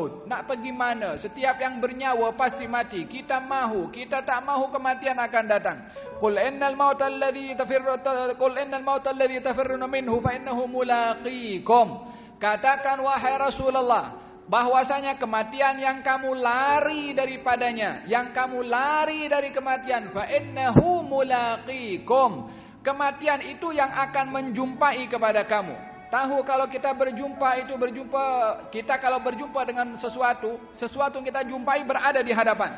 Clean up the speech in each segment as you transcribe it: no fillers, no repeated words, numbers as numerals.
maut. Nak pergi mana? Setiap yang bernyawa pasti mati. Kita mahu, kita tak mahu kematian akan datang. Qul innal mauta alladhi tafirruna minhu fa innahu mulaqikum. Katakan wahai Rasulullah, bahwasanya kematian yang kamu lari daripadanya, yang kamu lari dari kematian, fa innahu mulaqikum. Kematian itu yang akan menjumpai kepada kamu. Tahu kalau kita kita kalau berjumpa dengan sesuatu yang kita jumpai berada di hadapan.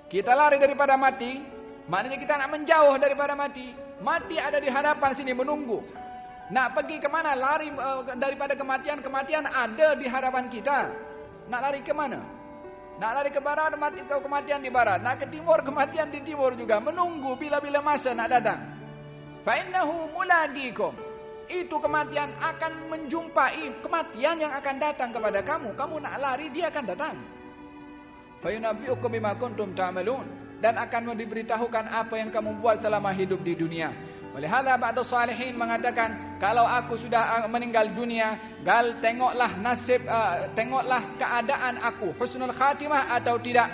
Kita lari daripada mati, maknanya kita nak menjauh daripada mati. Mati ada di hadapan sini menunggu. Nak pergi ke mana? Lari daripada kematian. Kematian ada di hadapan kita. Nak lari ke mana? Nak lari ke barat, kematian di barat. Nak ke timur, kematian di timur juga. Menunggu bila-bila masa nak datang. Fa innahu mulaqikum. Itu kematian akan menjumpai. Kematian yang akan datang kepada kamu. Kamu nak lari, dia akan datang. Fa yunabbi'ukum bima kuntum ta'malun. Dan akan diberitahukan apa yang kamu buat selama hidup di dunia. Oleh hadza ba'du salihin mengatakan, kalau aku sudah meninggal dunia, tengoklah nasib, tengoklah keadaan aku, husnul khatimah atau tidak.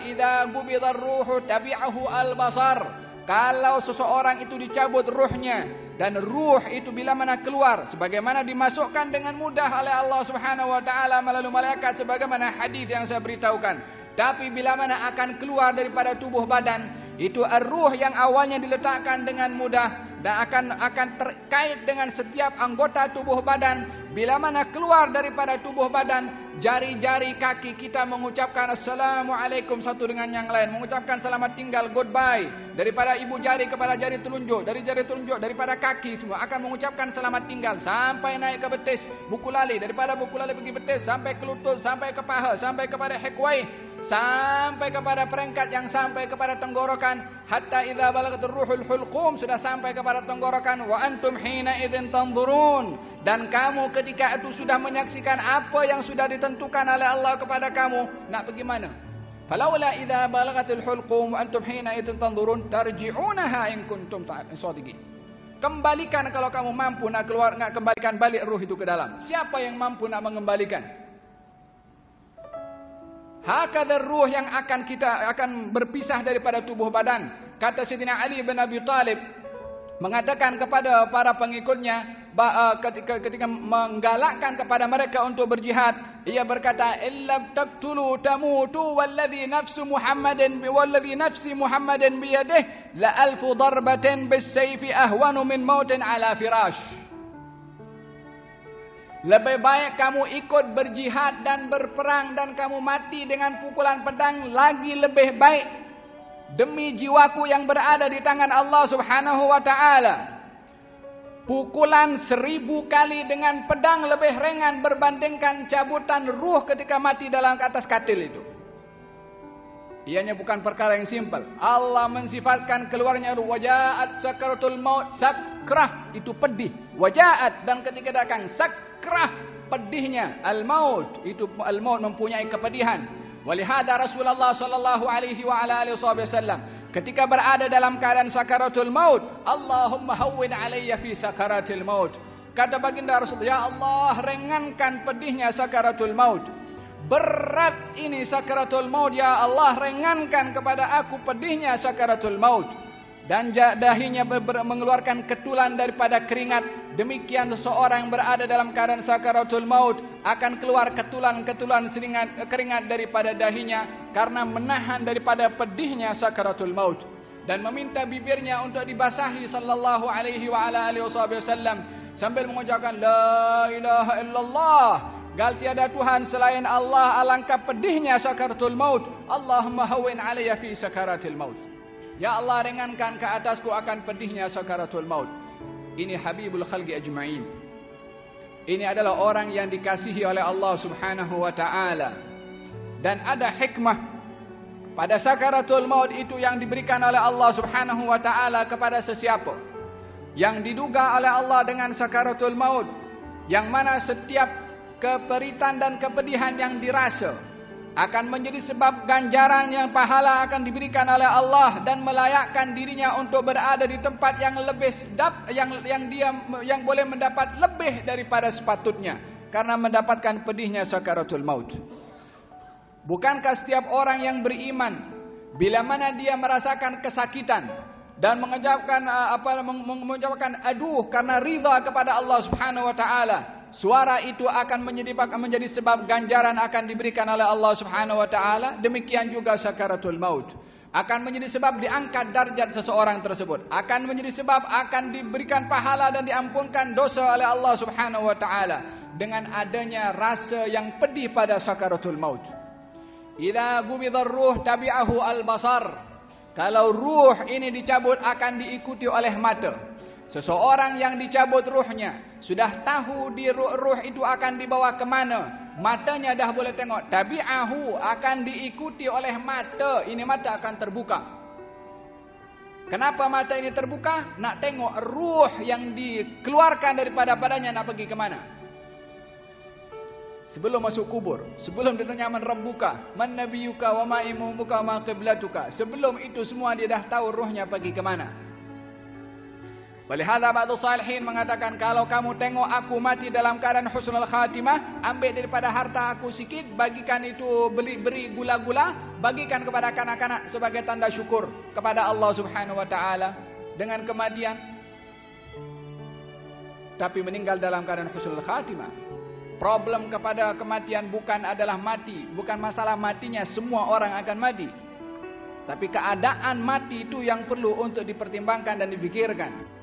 Idza qubidar ruhu tabi'ahu al-basar. Kalau seseorang itu dicabut ruhnya, dan ruh itu bila mana keluar, sebagaimana dimasukkan dengan mudah oleh Allah Subhanahu wa taala melalui malaikat, sebagaimana hadis yang saya beritahukan. Tapi bila mana akan keluar daripada tubuh badan, itu ar-ruh yang awalnya diletakkan dengan mudah dan akan terkait dengan setiap anggota tubuh badan. Bila mana keluar daripada tubuh badan, jari-jari kaki kita mengucapkan assalamualaikum satu dengan yang lain, mengucapkan selamat tinggal, goodbye. Daripada ibu jari kepada jari telunjuk, dari jari telunjuk daripada kaki semua akan mengucapkan selamat tinggal sampai naik ke betis, buku lali, daripada buku lali pergi betis sampai ke lutut, sampai ke paha, sampai kepada hekwain, sampai kepada peringkat yang sampai kepada tenggorokan. Hatta idza balagatur ruhul hulqum, sudah sampai kepada tenggorokan. Wa antum hina idzin tanzurun. Dan kamu ketika itu sudah menyaksikan apa yang sudah ditentukan oleh Allah kepada kamu. Nak pergi mana? Falaula idza balagatul hulqum wa antum hina idzin tanzurun tarji'unaha in kuntum shadiqin. Kembalikan kalau kamu mampu nak keluar, nak kembalikan balik ruh itu ke dalam. Siapa yang mampu nak mengembalikan? Hakadha ruh yang akan berpisah daripada tubuh badan. Kata Sayyidina Ali bin Abi Talib mengatakan kepada para pengikutnya, ketika menggalakkan kepada mereka untuk berjihad, ia berkata, illa taqtulu tamutu walladhi nafsi Muhammadin biyadihi la alfu darbatin bis-sayfi ahwanu min mautin ala firash. Lebih baik kamu ikut berjihad dan berperang dan kamu mati dengan pukulan pedang, lagi lebih baik demi jiwaku yang berada di tangan Allah Subhanahu wa taala. Pukulan 1000 kali dengan pedang lebih ringan berbandingkan cabutan ruh ketika mati dalam atas katil itu. Ianya bukan perkara yang simpel. Allah mensifatkan keluarnya ruh. Wajaat sakaratul maut, sakrah itu pedih. Wajaat, dan ketika datang sakrah, pedihnya. Al-maut, itu al-maut mempunyai kepedihan. Walihada Rasulullah sallallahu alaihi wa ala alihi wasallam ketika berada dalam keadaan sakaratul maut, Allahumma hawwin alayya fi sakaratil maut. Kata baginda Rasulullah, ya Allah, ringankan pedihnya sakaratul maut. Berat ini sakaratul maut, ya Allah, ringankan kepada aku pedihnya sakaratul maut. Dan dahinya mengeluarkan ketulan daripada keringat. Demikian seseorang berada dalam keadaan sakaratul maut, akan keluar ketulan-ketulan keringat daripada dahinya karena menahan daripada pedihnya sakaratul maut. Dan meminta bibirnya untuk dibasahi sallallahu alaihi wa ala alihi wasallam sambil mengucapkan la ilaha illallah. Gal tiada Tuhan selain Allah, alangkah pedihnya sakaratul maut. Allahumma hawwin alayya fi sakaratil maut. Ya Allah, ringankan ke atasku akan pedihnya sakaratul maut. Ini Habibul Khalqi Ajma'in. Ini adalah orang yang dikasihi oleh Allah Subhanahu wa ta'ala. Dan ada hikmah pada sakaratul maut itu yang diberikan oleh Allah Subhanahu wa ta'ala kepada sesiapa yang diduga oleh Allah dengan sakaratul maut, yang mana setiap keperitan dan kepedihan yang dirasa akan menjadi sebab ganjaran yang pahala akan diberikan oleh Allah dan melayakkan dirinya untuk berada di tempat yang lebih sedap, yang boleh mendapat lebih daripada sepatutnya. karena mendapatkan pedihnya sakaratul maut. Bukankah setiap orang yang beriman, bila mana dia merasakan kesakitan dan mengucapkan aduh karena ridha kepada Allah Subhanahu wa taala, suara itu akan menjadi sebab ganjaran akan diberikan oleh Allah Subhanahu wa taala. Demikian juga sakaratul maut akan menjadi sebab diangkat darjat seseorang tersebut, akan menjadi sebab akan diberikan pahala dan diampunkan dosa oleh Allah Subhanahu wa taala dengan adanya rasa yang pedih pada sakaratul maut. Idza gumidar ruh tabi'ahu al-basar. Kalau ruh ini dicabut akan diikuti oleh mata. Seseorang yang dicabut ruhnya sudah tahu di ruh itu akan dibawa ke mana. Matanya dah boleh tengok. Tabi'ahu akan diikuti oleh mata. Ini mata akan terbuka. Kenapa mata ini terbuka? Nak tengok ruh yang dikeluarkan daripada badannya nak pergi ke mana. Sebelum masuk kubur, sebelum ditanya man rabbuka, man nabiyuka, wa ma imumuka, wa ma qiblatuka. Sebelum itu semua dia dah tahu ruhnya pergi ke mana. Walihada ba'du salihin mengatakan, kalau kamu tengok aku mati dalam keadaan husnul khatimah, ambil daripada harta aku sikit, bagikan itu, beri gula-gula, bagikan kepada kanak-kanak sebagai tanda syukur kepada Allah Subhanahu wa taala dengan kematian. Tapi meninggal dalam keadaan husnul khatimah. Problem kepada kematian bukan adalah mati, bukan masalah matinya, semua orang akan mati. Tapi keadaan mati itu yang perlu untuk dipertimbangkan dan dipikirkan.